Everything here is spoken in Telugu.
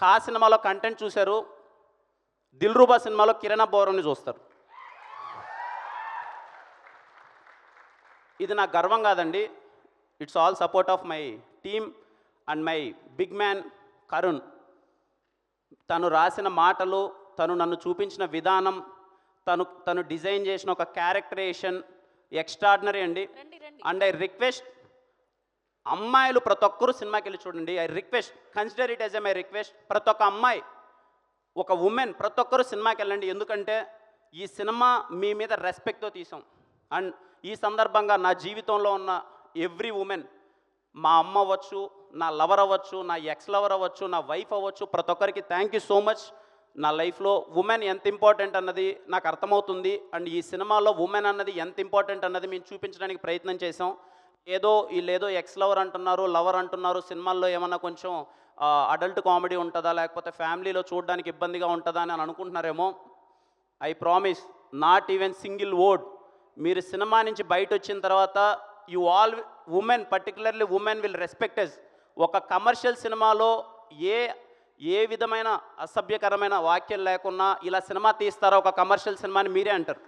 కా సినిమాలో కంటెంట్ చూశారు, దిల్రూబా సినిమాలో కిరణ్ అబ్బవరంని చూస్తారు. ఇది నాకు గర్వం కాదండి. It's all support of my team and my big man Karun. తను రాసిన మాటలు, తను నన్ను చూపించిన విధానం, తను డిజైన్ చేసిన ఒక క్యారెక్టరేషన్ ఎక్స్ట్రాడినరీ అండి. అండ్ ఐ రిక్వెస్ట్ అమ్మాయిలు ప్రతి ఒక్కరూ సినిమాకి వెళ్ళి చూడండి. I request, consider it as a my request. ప్రతి ఒక్క అమ్మాయి, ఒక ఉమెన్, ప్రతి ఒక్కరూ సినిమాకి వెళ్ళండి. ఎందుకంటే ఈ సినిమా మీ మీద రెస్పెక్ట్తో తీసాం. అండ్ ఈ సందర్భంగా నా జీవితంలో ఉన్న ఎవ్రీ ఉమెన్, మా అమ్మ అవ్వచ్చు, నా లవర్ అవ్వచ్చు, నా ఎక్స్ లవర్ అవ్వచ్చు, నా వైఫ్ అవ్వచ్చు, ప్రతి ఒక్కరికి థ్యాంక్ యూ సో మచ్. నా లైఫ్లో ఉమెన్ ఎంత ఇంపార్టెంట్ అన్నది నాకు అర్థమవుతుంది. అండ్ ఈ సినిమాలో ఉమెన్ అన్నది ఎంత ఇంపార్టెంట్ అన్నది మేము చూపించడానికి ప్రయత్నం చేసాం. వీళ్ళేదో ఎక్స్ లవర్ అంటున్నారు, లవర్ అంటున్నారు, సినిమాల్లో ఏమన్నా కొంచెం అడల్ట్ కామెడీ ఉంటుందా, లేకపోతే ఫ్యామిలీలో చూడడానికి ఇబ్బందిగా ఉంటుందా అని అనుకుంటున్నారేమో. I promise, not even single word. మీరు సినిమా నుంచి బయట వచ్చిన తర్వాత you all women, particularly women will respect us. ఒక కమర్షియల్ సినిమాలో ఏ విధమైన అసభ్యకరమైన వాక్యాలు లేకున్నా ఇలా సినిమా తీస్తారా ఒక కమర్షియల్ సినిమాని మీరే అంటారు.